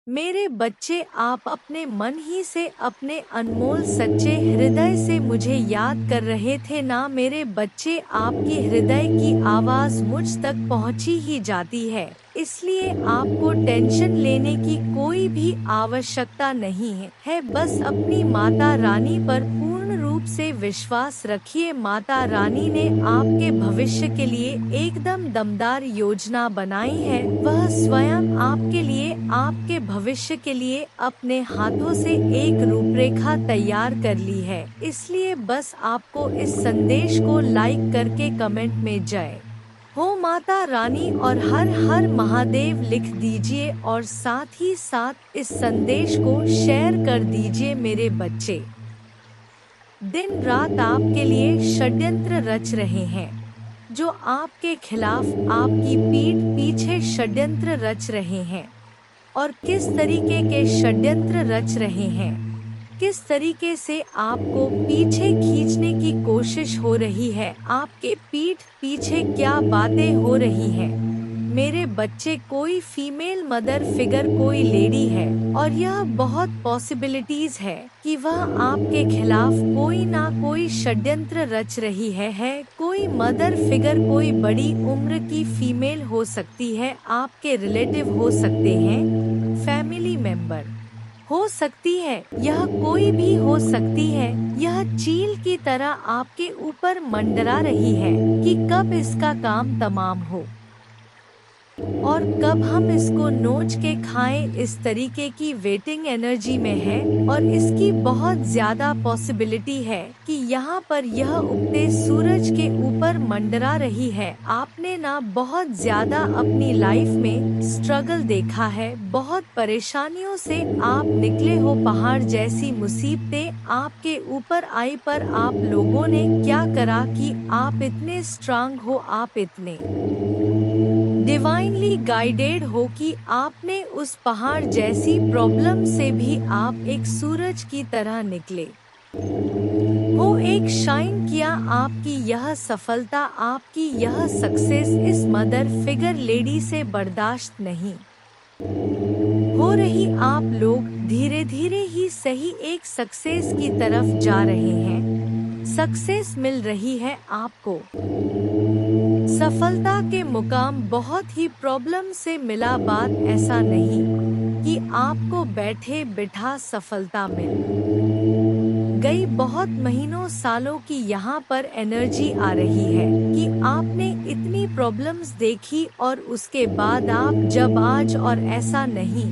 मेरे बच्चे, आप अपने मन ही से, अपने अनमोल सच्चे हृदय से मुझे याद कर रहे थे ना मेरे बच्चे। आपकी हृदय की आवाज़ मुझ तक पहुंची ही जाती है, इसलिए आपको टेंशन लेने की कोई भी आवश्यकता नहीं है। बस अपनी माता रानी पर पूर्ण रूप से विश्वास रखिए। माता रानी ने आपके भविष्य के लिए एकदम दमदार योजना बनाई है। वह स्वयं आपके लिए, आपके भविष्य के लिए अपने हाथों से एक रूपरेखा तैयार कर ली है। इसलिए बस आपको इस संदेश को लाइक करके कमेंट में जय हो माता रानी और हर हर महादेव लिख दीजिए और साथ ही साथ इस संदेश को शेयर कर दीजिए। मेरे बच्चे, दिन रात आपके लिए षड्यंत्र रच रहे हैं, जो आपके खिलाफ आपकी पीठ पीछे षड्यंत्र रच रहे हैं। और किस तरीके के षड्यंत्र रच रहे हैं, किस तरीके से आपको पीछे खींचने की कोशिश हो रही है, आपके पीठ पीछे क्या बातें हो रही हैं। मेरे बच्चे, कोई फीमेल मदर फिगर, कोई लेडी है और यह बहुत पॉसिबिलिटीज है कि वह आपके खिलाफ कोई ना कोई षड्यंत्र रच रही है। कोई मदर फिगर, कोई बड़ी उम्र की फीमेल हो सकती है, आपके रिलेटिव हो सकते हैं, फैमिली मेंबर हो सकती है, यह कोई भी हो सकती है। यह चील की तरह आपके ऊपर मंडरा रही है कि कब इसका काम तमाम हो और कब हम इसको नोच के खाएं। इस तरीके की वेटिंग एनर्जी में है और इसकी बहुत ज्यादा पॉसिबिलिटी है कि यहाँ पर यह उगते सूरज के ऊपर मंडरा रही है। आपने ना बहुत ज्यादा अपनी लाइफ में स्ट्रगल देखा है, बहुत परेशानियों से आप निकले हो, पहाड़ जैसी मुसीबतें आपके ऊपर आई, पर आप लोगों ने क्या करा कि आप इतने स्ट्रांग हो, आप इतने डिवाइनली गाइडेड हो कि आपने उस पहाड़ जैसी प्रॉब्लम से भी आप एक सूरज की तरह निकले हो, एक शाइन किया। आपकी यह सफलता, आपकी यह सक्सेस इस मदर फिगर लेडी से बर्दाश्त नहीं हो रही। आप लोग धीरे धीरे ही सही एक सक्सेस की तरफ जा रहे हैं, सक्सेस मिल रही है आपको। सफलता के मुकाम बहुत ही प्रॉब्लम से मिला। बात ऐसा नहीं कि आपको बैठे बिठा सफलता मिल गई, बहुत महीनों सालों की यहाँ पर एनर्जी आ रही है कि आपने इतनी प्रॉब्लम्स देखी और उसके बाद आप जब आज, और ऐसा नहीं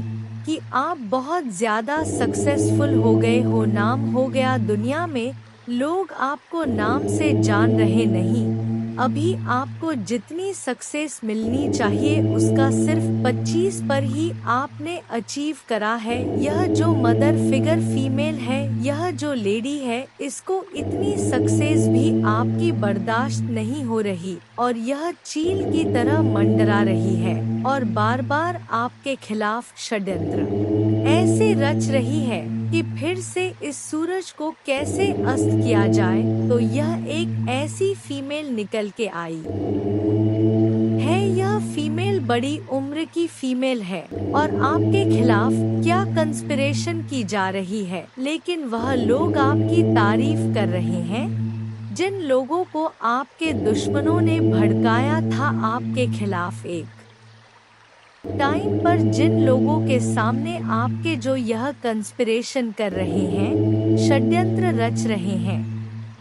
कि आप बहुत ज्यादा सक्सेसफुल हो गए हो, नाम हो गया दुनिया में, लोग आपको नाम से जान रहे नहीं। अभी आपको जितनी सक्सेस मिलनी चाहिए उसका सिर्फ 25 पर ही आपने अचीव करा है। यह जो मदर फिगर फीमेल है, यह जो लेडी है, इसको इतनी सक्सेस भी आपकी बर्दाश्त नहीं हो रही और यह चील की तरह मंडरा रही है और बार बार आपके खिलाफ षड्यंत्र ऐसे रच रही है कि फिर से इस सूरज को कैसे अस्त किया जाए। तो यह एक ऐसी फीमेल निकल के आई है, यह फीमेल बड़ी उम्र की फीमेल है और आपके खिलाफ क्या कंस्पिरेशन की जा रही है, लेकिन वह लोग आपकी तारीफ कर रहे हैं। जिन लोगों को आपके दुश्मनों ने भड़काया था आपके खिलाफ एक टाइम पर, जिन लोगों के सामने आपके जो यह कंस्पिरेशन कर रहे हैं, षड्यंत्र रच रहे हैं,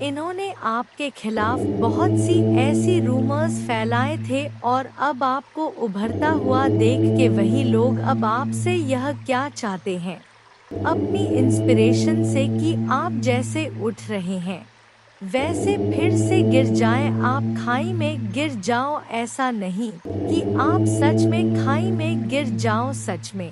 इन्होंने आपके खिलाफ बहुत सी ऐसी रूमर्स फैलाए थे और अब आपको उभरता हुआ देख के वही लोग अब आपसे यह क्या चाहते हैं, अपनी इंस्पिरेशन से कि आप जैसे उठ रहे हैं वैसे फिर से गिर जाएं, आप खाई में गिर जाओ। ऐसा नहीं कि आप सच में खाई में गिर जाओ, सच में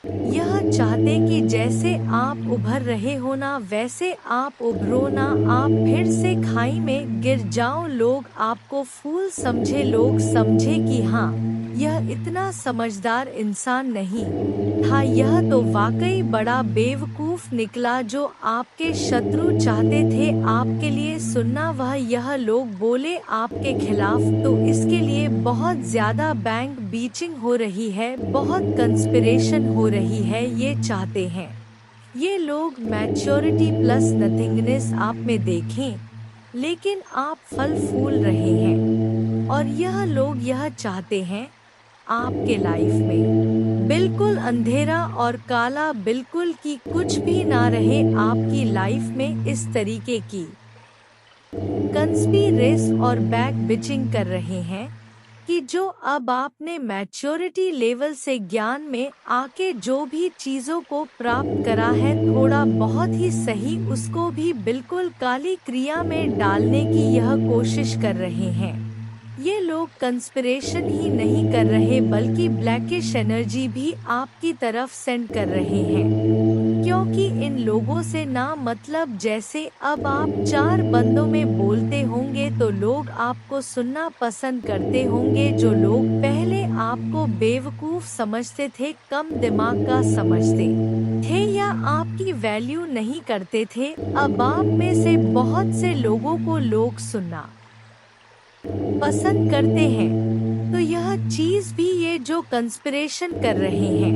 यह चाहते कि जैसे आप उभर रहे हो ना वैसे आप उभरो ना, आप फिर से खाई में गिर जाओ। लोग आपको फूल समझे, लोग समझे कि हाँ यह इतना समझदार इंसान नहीं था, यह तो वाकई बड़ा बेवकूफ निकला। जो आपके शत्रु चाहते थे आपके लिए सुनना वह यह लोग बोले आपके खिलाफ, तो इसके लिए बहुत ज्यादा बैंक बीचिंग हो रही है, बहुत कंस्पिरेशन हो रही है। ये चाहते हैं ये लोग मैच्योरिटी प्लस नथिंगनेस आप में देखें, लेकिन आप फल फूल रहे हैं। और यह लोग यह चाहते हैं आपके लाइफ में बिल्कुल अंधेरा और काला, बिल्कुल कि कुछ भी ना रहे आपकी लाइफ में। इस तरीके की कंस्पिरेस और बैक बिचिंग कर रहे हैं कि जो अब आपने मैच्योरिटी लेवल से ज्ञान में आके जो भी चीजों को प्राप्त करा है थोड़ा बहुत ही सही, उसको भी बिल्कुल काली क्रिया में डालने की यह कोशिश कर रहे हैं। ये लोग कंस्पिरेशन ही नहीं कर रहे बल्कि ब्लैकिश एनर्जी भी आपकी तरफ सेंड कर रहे हैं, क्योंकि इन लोगों से ना मतलब जैसे अब आप चार बंदों में बोलते होंगे तो लोग आपको सुनना पसंद करते होंगे। जो लोग पहले आपको बेवकूफ समझते थे, कम दिमाग का समझते थे या आपकी वैल्यू नहीं करते थे, अब आप में से बहुत से लोगों को लोग सुनना पसंद करते हैं। तो यह चीज भी ये जो कंस्पिरेशन कर रहे हैं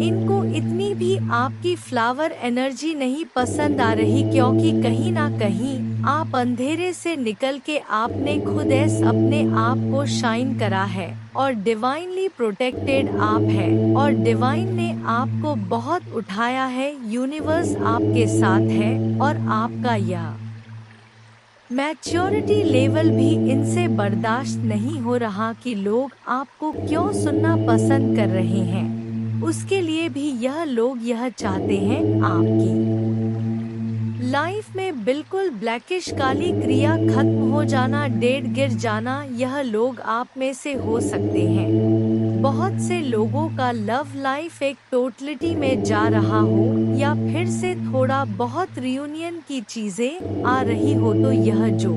इनको इतनी भी आपकी फ्लावर एनर्जी नहीं पसंद आ रही, क्योंकि कहीं ना कहीं आप अंधेरे से निकल के आपने खुद अपने आप को शाइन करा है और डिवाइनली प्रोटेक्टेड आप है और डिवाइन ने आपको बहुत उठाया है। यूनिवर्स आपके साथ है और आपका यह मैच्योरिटी लेवल भी इनसे बर्दाश्त नहीं हो रहा कि लोग आपको क्यों सुनना पसंद कर रहे हैं। उसके लिए भी यह लोग यह चाहते हैं आपकी लाइफ में बिल्कुल ब्लैकिश काली क्रिया खत्म हो जाना, डेड गिर जाना। यह लोग आप में से हो सकते हैं बहुत से लोगों का लव लाइफ एक टोटलिटी में जा रहा हो या फिर से थोड़ा बहुत रियूनियन की चीजें आ रही हो, तो यह जो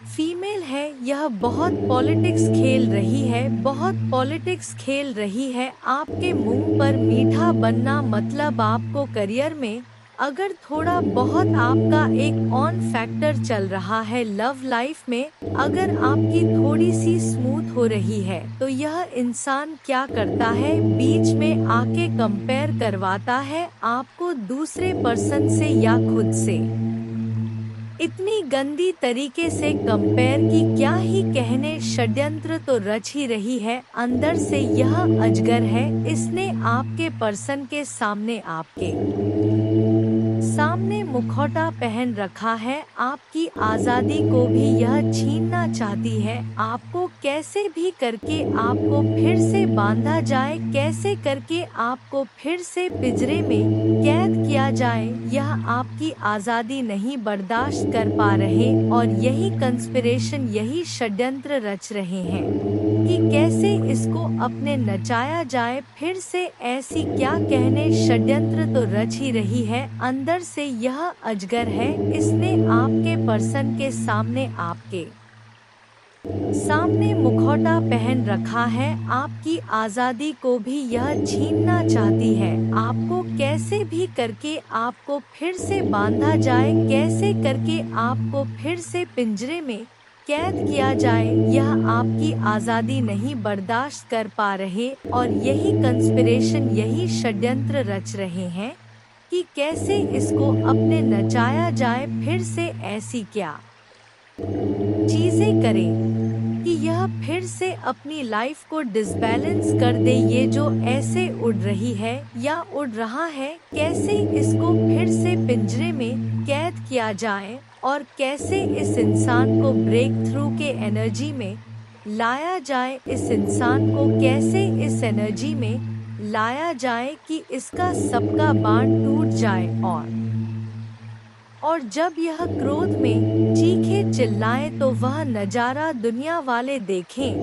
फीमेल है यह बहुत पॉलिटिक्स खेल रही है, बहुत पॉलिटिक्स खेल रही है। आपके मुंह पर मीठा बनना मतलब आपको करियर में अगर थोड़ा बहुत आपका एक ऑन फैक्टर चल रहा है लव लाइफ में, अगर आपकी थोड़ी सी स्मूथ हो रही है, तो यह इंसान क्या करता है बीच में आके कंपेयर करवाता है आपको दूसरे पर्सन से या खुद से। इतनी गंदी तरीके से कंपेयर की क्या ही कहने, षड्यंत्र तो रच ही रही है। अंदर से यह अजगर है, इसने आपके पर्सन के सामने आपके सामने मुखौटा पहन रखा है। आपकी आजादी को भी यह छीनना चाहती है। आपको कैसे भी करके आपको फिर से बांधा जाए, कैसे करके आपको फिर से पिंजरे में कैद किया जाए, यह आपकी आजादी नहीं बर्दाश्त कर पा रहे और यही कंस्पिरेशन, यही षड्यंत्र रच रहे हैं कि कैसे इसको अपने नचाया जाए फिर से। ऐसी क्या कहने, षड्यंत्र तो रच ही रही है। अंदर से यह अजगर है, इसने आपके पर्सन के सामने आपके सामने मुखौटा पहन रखा है। आपकी आजादी को भी यह छीनना चाहती है। आपको कैसे भी करके आपको फिर से बांधा जाए, कैसे करके आपको फिर से पिंजरे में कैद किया जाए, यह आपकी आजादी नहीं बर्दाश्त कर पा रहे और यही कंस्पिरेशन, यही षड्यंत्र रच रहे हैं कि कैसे इसको अपने नचाया जाए फिर से। ऐसी क्या चीजें करें कि यह फिर से अपनी लाइफ को डिसबैलेंस कर दे। ये जो ऐसे उड़ रही है या उड़ रहा है, कैसे इसको फिर से पिंजरे में कैद किया जाए और कैसे इस इंसान को ब्रेक थ्रू के एनर्जी में लाया जाए, इस इंसान को कैसे इस एनर्जी में लाया जाए कि इसका सबका बांध टूट जाए और जब यह क्रोध में चीखे चिल्लाए तो वह नजारा दुनिया वाले देखें,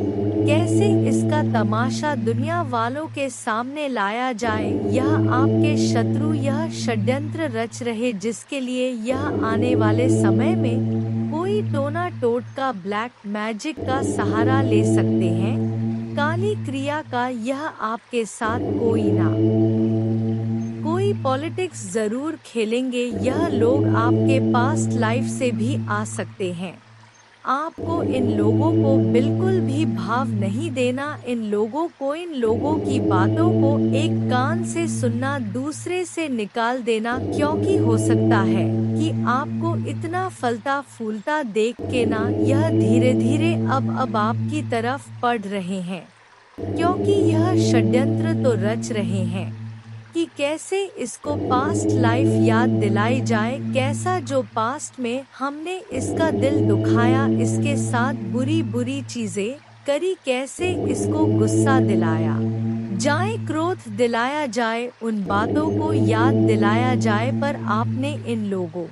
कैसे इसका तमाशा दुनिया वालों के सामने लाया जाए। यह आपके शत्रु यह षड्यंत्र रच रहे, जिसके लिए यह आने वाले समय में कोई टोना टोटका ब्लैक मैजिक का सहारा ले सकते हैं। काली क्रिया का यह आपके साथ कोई ना कोई पॉलिटिक्स जरूर खेलेंगे। यह लोग आपके पास्ट लाइफ से भी आ सकते हैं। आपको इन लोगों को बिल्कुल भी भाव नहीं देना। इन लोगों की बातों को एक कान से सुनना, दूसरे से निकाल देना, क्योंकि हो सकता है कि आपको इतना फलता फूलता देख के ना यह धीरे धीरे अब आपकी तरफ पड़ रहे हैं, क्योंकि यह षड्यंत्र तो रच रहे हैं कि कैसे इसको पास्ट लाइफ याद दिलाई जाए, कैसा जो पास्ट में हमने इसका दिल दुखाया, इसके साथ बुरी बुरी चीजें करी, कैसे इसको गुस्सा दिलाया जाए, क्रोध दिलाया जाए, उन बातों को याद दिलाया जाए। पर आपने इन लोगों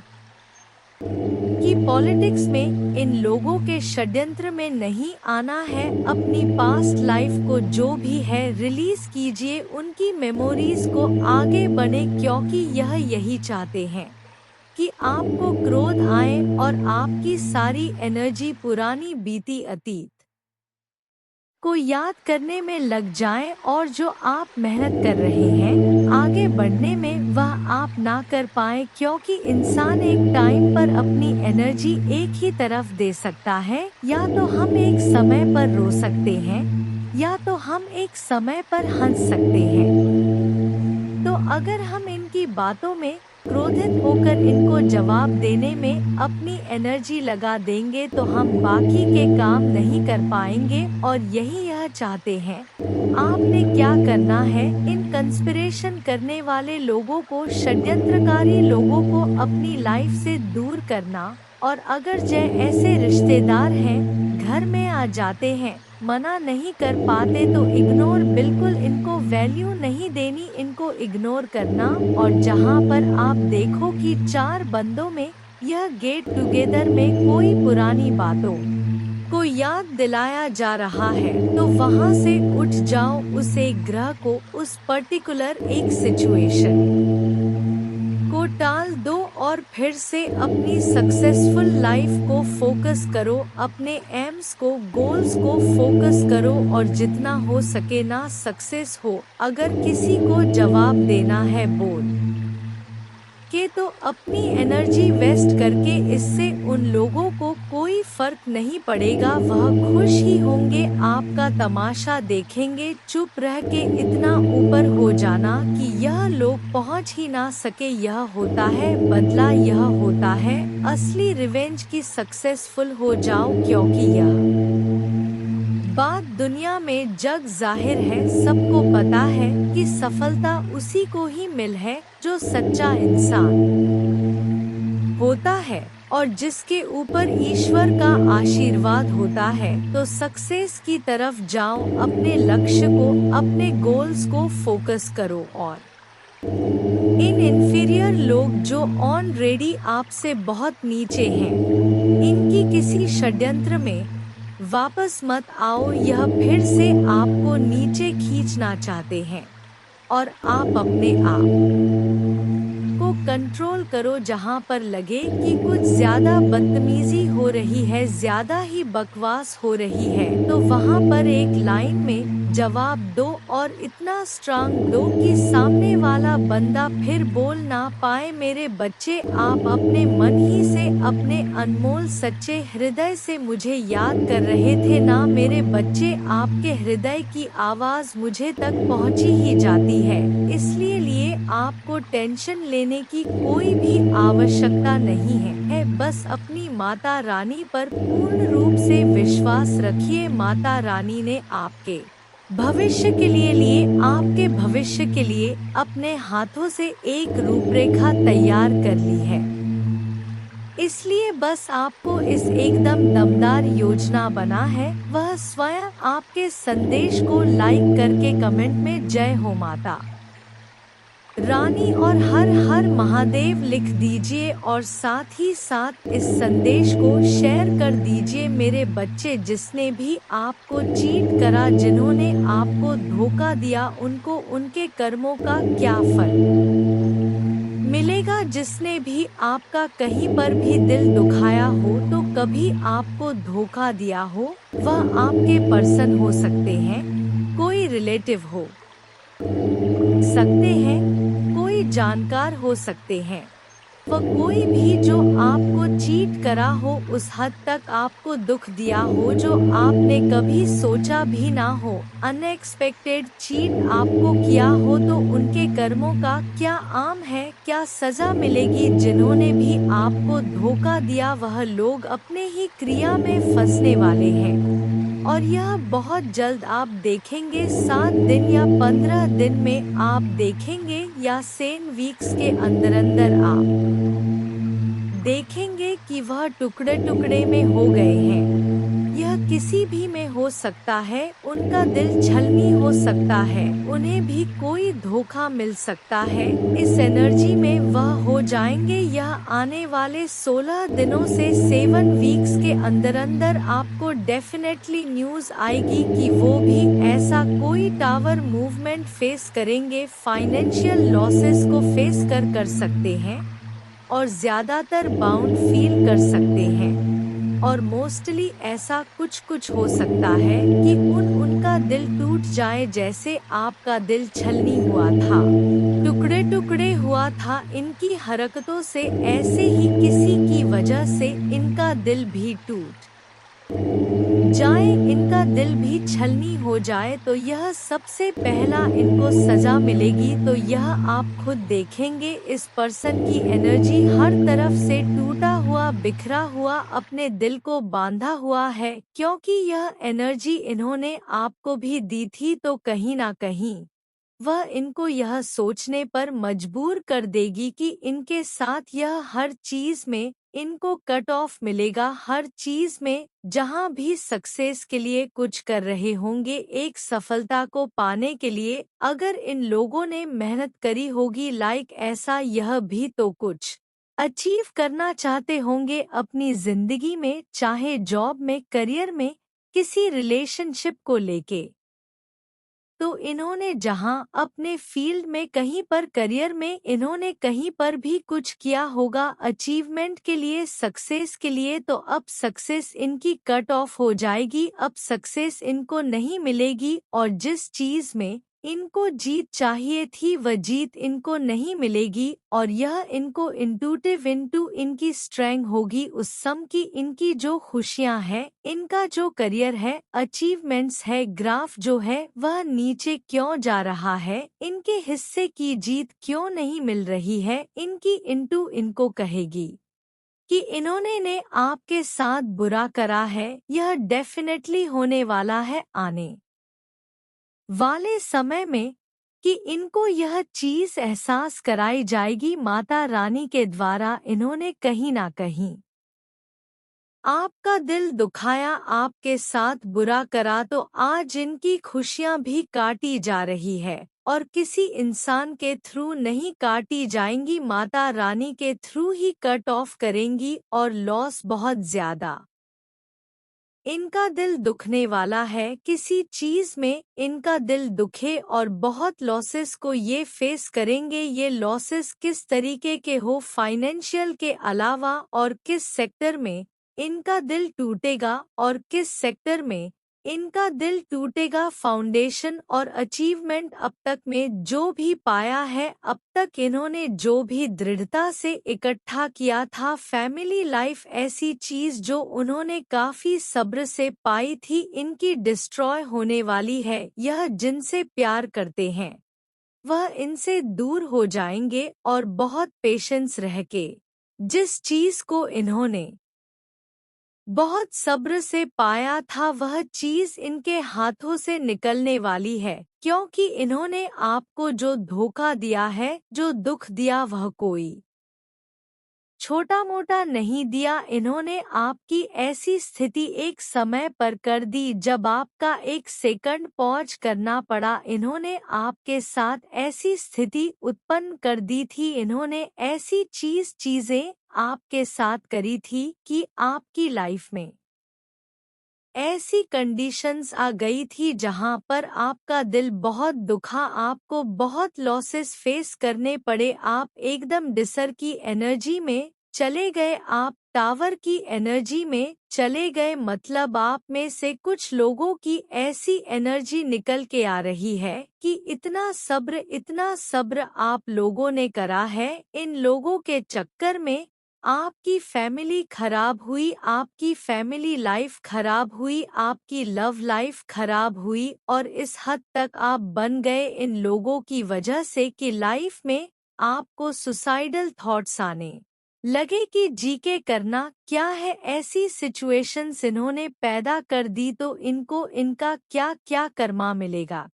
कि पॉलिटिक्स में, इन लोगों के षड्यंत्र में नहीं आना है। अपनी पास्ट लाइफ को जो भी है रिलीज कीजिए, उनकी मेमोरीज को आगे बढ़े, क्योंकि यह यही चाहते हैं कि आपको क्रोध आए और आपकी सारी एनर्जी पुरानी बीती अतीत को याद करने में लग जाए, और जो आप मेहनत कर रहे हैं आगे बढ़ने में वह आप ना कर पाए, क्योंकि इंसान एक टाइम पर अपनी एनर्जी एक ही तरफ दे सकता है। या तो हम एक समय पर रो सकते हैं, या तो हम एक समय पर हंस सकते हैं। तो अगर हम इनकी बातों में क्रोधित होकर इनको जवाब देने में अपनी एनर्जी लगा देंगे तो हम बाकी के काम नहीं कर पाएंगे, और यही यह चाहते हैं। आपने क्या करना है, इन कंस्पिरेशन करने वाले लोगों को, षड्यंत्रकारी लोगों को अपनी लाइफ से दूर करना, और अगर ऐसे रिश्तेदार हैं घर में आ जाते हैं, मना नहीं कर पाते तो इग्नोर, बिल्कुल इनको वैल्यू नहीं देनी, इनको इग्नोर करना। और जहां पर आप देखो कि 4 बंदों में यह गेट टुगेदर में कोई पुरानी बातों को याद दिलाया जा रहा है, तो वहां से उठ जाओ, उस एक ग्रह को, उस पर्टिकुलर एक सिचुएशन को टाल दो और फिर से अपनी सक्सेसफुल लाइफ को फोकस करो, अपने एम्स को, गोल्स को फोकस करो, और जितना हो सके ना सक्सेस हो। अगर किसी को जवाब देना है बोल के तो अपनी एनर्जी वेस्ट करके, इससे उन लोगों को कोई फर्क नहीं पड़ेगा, वह खुश ही होंगे, आपका तमाशा देखेंगे। चुप रह के इतना ऊपर हो जाना कि यह लोग पहुंच ही ना सके, यह होता है बदला, यह होता है असली रिवेंज की सक्सेसफुल हो जाओ, क्योंकि यह बात दुनिया में जग जाहिर है, सबको पता है कि सफलता उसी को ही मिल है जो सच्चा इंसान होता है और जिसके ऊपर ईश्वर का आशीर्वाद होता है। तो सक्सेस की तरफ जाओ, अपने लक्ष्य को, अपने गोल्स को फोकस करो। और इन इन्फीरियर लोग जो ऑलरेडी आपसे बहुत नीचे हैं, इनकी किसी षड्यंत्र में वापस मत आओ, यह फिर से आपको नीचे खींचना चाहते हैं, और आप अपने आप को कंट्रोल करो। जहां पर लगे कि कुछ ज्यादा बदतमीजी हो रही है, ज्यादा ही बकवास हो रही है, तो वहां पर एक लाइन में जवाब दो, और इतना स्ट्रांग दो कि सामने वाला बंदा फिर बोल ना पाए। मेरे बच्चे, आप अपने मन ही से, अपने अनमोल सच्चे हृदय से मुझे याद कर रहे थे ना मेरे बच्चे। आपके हृदय की आवाज मुझे तक पहुंची ही जाती है, इसलिए आपको टेंशन लेने की कोई भी आवश्यकता नहीं है। बस अपनी माता रानी पर पूर्ण रूप से विश्वास रखिए। माता रानी ने आपके भविष्य के लिए आपके भविष्य के लिए अपने हाथों से एक रूपरेखा तैयार कर ली है, इसलिए बस आपको इस एकदम दमदार योजना बना है। वह स्वयं आपके संदेश को लाइक करके कमेंट में जय हो माता रानी और हर हर महादेव लिख दीजिए, और साथ ही साथ इस संदेश को शेयर कर दीजिए। मेरे बच्चे, जिसने भी आपको चीट करा, जिन्होंने आपको धोखा दिया, उनको उनके कर्मों का क्या फल मिलेगा। जिसने भी आपका कहीं पर भी दिल दुखाया हो तो कभी आपको धोखा दिया हो, वह आपके पर्सन हो सकते हैं, कोई रिलेटिव हो सकते हैं, कोई जानकार हो सकते हैं, वह कोई भी जो आपको चीट करा हो, उस हद तक आपको दुख दिया हो जो आपने कभी सोचा भी ना हो, अनएक्सपेक्टेड चीट आपको किया हो, तो उनके कर्मों का क्या आम है, क्या सजा मिलेगी। जिन्होंने भी आपको धोखा दिया वह लोग अपने ही क्रिया में फंसने वाले हैं, और यह बहुत जल्द आप देखेंगे। 7 दिन या 15 दिन में आप देखेंगे, या 10 वीक्स के अंदर अंदर आप देखेंगे कि वह टुकड़े टुकड़े में हो गए हैं। यह किसी भी में हो सकता है, उनका दिल छलनी हो सकता है, उन्हें भी कोई धोखा मिल सकता है। इस एनर्जी में वह हो जाएंगे। यह आने वाले 16 दिनों से 7 वीक्स के अंदर अंदर आपको डेफिनेटली न्यूज़ आएगी कि वो भी ऐसा कोई टावर मूवमेंट फेस करेंगे, फाइनेंशियल लॉसेस को फेस कर सकते हैं, और ज़्यादातर बाउंड फील कर सकते हैं। और मोस्टली ऐसा कुछ कुछ हो सकता है कि उनका दिल टूट जाए, जैसे आपका दिल छलनी हुआ था, टुकड़े टुकड़े हुआ था इनकी हरकतों से। ऐसे ही किसी की वजह से इनका दिल भी टूट जाए, इनका दिल भी छलनी हो जाए, तो यह सबसे पहला इनको सजा मिलेगी। तो यह आप खुद देखेंगे, इस पर्सन की एनर्जी हर तरफ से टूटा हुआ, बिखरा हुआ, अपने दिल को बांधा हुआ है, क्योंकि यह एनर्जी इन्होंने आपको भी दी थी। तो कहीं ना कहीं वह इनको यह सोचने पर मजबूर कर देगी कि इनके साथ यह हर चीज में इनको कट ऑफ मिलेगा। हर चीज में जहां भी सक्सेस के लिए कुछ कर रहे होंगे, एक सफलता को पाने के लिए अगर इन लोगों ने मेहनत करी होगी, लाइक ऐसा यह भी तो कुछ अचीव करना चाहते होंगे अपनी जिंदगी में, चाहे जॉब में, करियर में, किसी रिलेशनशिप को लेके। तो इन्होंने जहां अपने फील्ड में, कहीं पर करियर में इन्होंने कहीं पर भी कुछ किया होगा अचीवमेंट के लिए, सक्सेस के लिए, तो अब सक्सेस इनकी कट ऑफ हो जाएगी। अब सक्सेस इनको नहीं मिलेगी, और जिस चीज में इनको जीत चाहिए थी वह जीत इनको नहीं मिलेगी। और यह इनको इंटूटिव इनटू इनकी स्ट्रेंथ होगी उस सम की। इनकी जो खुशियां हैं, इनका जो करियर है, अचीवमेंट्स है, ग्राफ जो है वह नीचे क्यों जा रहा है, इनके हिस्से की जीत क्यों नहीं मिल रही है, इनकी इंटू इनको कहेगी कि इन्होंने ने आपके साथ बुरा करा है। यह डेफिनेटली होने वाला है आने वाले समय में, कि इनको यह चीज एहसास कराई जाएगी माता रानी के द्वारा। इन्होंने कहीं ना कहीं आपका दिल दुखाया, आपके साथ बुरा करा, तो आज इनकी खुशियां भी काटी जा रही है, और किसी इंसान के थ्रू नहीं काटी जाएंगी, माता रानी के थ्रू ही कट ऑफ करेंगी। और लॉस बहुत ज्यादा इनका दिल दुखने वाला है, किसी चीज में इनका दिल दुखे, और बहुत लॉसेस को ये फेस करेंगे। ये लॉसेस किस तरीके के हो, फाइनेंशियल के अलावा, और किस सेक्टर में इनका दिल टूटेगा, और किस सेक्टर में इनका दिल टूटेगा। फाउंडेशन और अचीवमेंट अब तक में जो भी पाया है, अब तक इन्होंने जो भी दृढ़ता से इकट्ठा किया था, फैमिली लाइफ ऐसी चीज जो उन्होंने काफी सब्र से पाई थी, इनकी डिस्ट्रॉय होने वाली है। यह जिनसे प्यार करते हैं वह इनसे दूर हो जाएंगे, और बहुत पेशेंस रह के जिस चीज को इन्होंने बहुत सब्र से पाया था, वह चीज इनके हाथों से निकलने वाली है, क्योंकि इन्होंने आपको जो धोखा दिया है, जो दुख दिया, वह कोई छोटा मोटा नहीं दिया। इन्होंने आपकी ऐसी स्थिति एक समय पर कर दी जब आपका एक सेकंड पॉज करना पड़ा। इन्होंने आपके साथ ऐसी स्थिति उत्पन्न कर दी थी, इन्होंने ऐसी चीजें आपके साथ करी थी कि आपकी लाइफ में ऐसी कंडीशंस आ गई थी जहां पर आपका दिल बहुत दुखा, आपको बहुत लॉसेस फेस करने पड़े, आप एकदम डिसर की एनर्जी में चले गए, आप टावर की एनर्जी में चले गए। मतलब आप में से कुछ लोगों की ऐसी एनर्जी निकल के आ रही है कि इतना सब्र आप लोगों ने करा है। इन लोगों के चक्कर में आपकी फैमिली खराब हुई, आपकी फैमिली लाइफ खराब हुई, आपकी लव लाइफ खराब हुई, और इस हद तक आप बन गए इन लोगों की वजह से कि लाइफ में आपको सुसाइडल थॉट्स आने लगे कि जी के करना क्या है। ऐसी सिचुएशंस इन्होंने पैदा कर दी तो इनको इनका क्या क्या कर्मा मिलेगा।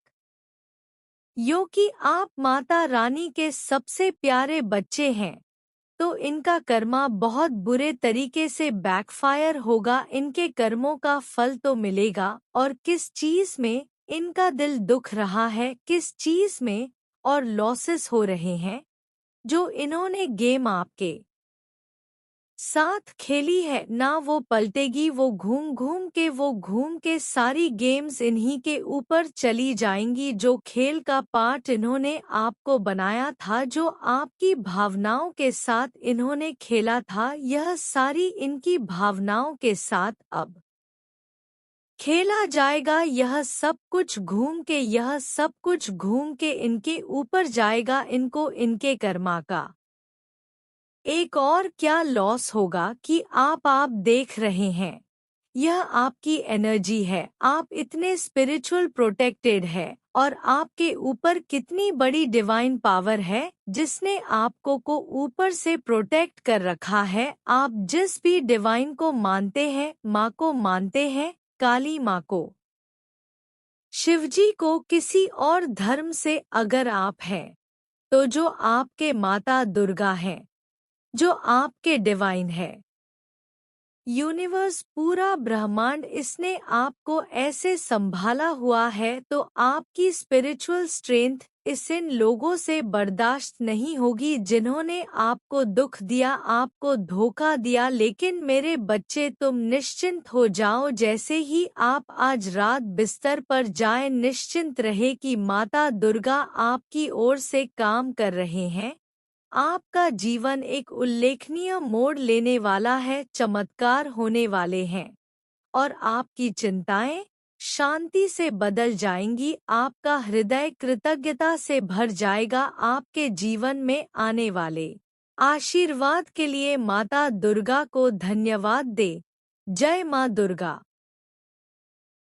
यो कि आप माता रानी के सबसे प्यारे बच्चे हैं तो इनका कर्मा बहुत बुरे तरीके से बैकफायर होगा, इनके कर्मों का फल तो मिलेगा। और किस चीज में इनका दिल दुख रहा है, किस चीज में और लॉसेस हो रहे हैं, जो इन्होंने गेम आपके साथ खेली है ना वो पलटेगी, वो घूम के सारी गेम्स इन्हीं के ऊपर चली जाएंगी। जो खेल का पार्ट इन्होंने आपको बनाया था, जो आपकी भावनाओं के साथ इन्होंने खेला था, यह सारी इनकी भावनाओं के साथ अब खेला जाएगा। यह सब कुछ घूम के इनके ऊपर जाएगा, इनको इनके कर्मा का एक और क्या लॉस होगा कि आप देख रहे हैं, यह आपकी एनर्जी है, आप इतने स्पिरिचुअल प्रोटेक्टेड है और आपके ऊपर कितनी बड़ी डिवाइन पावर है जिसने आपको को ऊपर से प्रोटेक्ट कर रखा है। आप जिस भी डिवाइन को मानते हैं, माँ को मानते हैं, काली माँ को, शिवजी को, किसी और धर्म से अगर आप हैं तो जो आपके माता दुर्गा हैं, जो आपके डिवाइन है, यूनिवर्स, पूरा ब्रह्मांड, इसने आपको ऐसे संभाला हुआ है तो आपकी स्पिरिचुअल स्ट्रेंथ इस इन लोगों से बर्दाश्त नहीं होगी जिन्होंने आपको दुख दिया, आपको धोखा दिया। लेकिन मेरे बच्चे, तुम निश्चिंत हो जाओ, जैसे ही आप आज रात बिस्तर पर जाएं, निश्चिंत रहे कि माता दुर्गा आपकी ओर से काम कर रहे हैं। आपका जीवन एक उल्लेखनीय मोड़ लेने वाला है, चमत्कार होने वाले हैं और आपकी चिंताएं शांति से बदल जाएंगी, आपका हृदय कृतज्ञता से भर जाएगा। आपके जीवन में आने वाले आशीर्वाद के लिए माता दुर्गा को धन्यवाद दे। जय मां दुर्गा।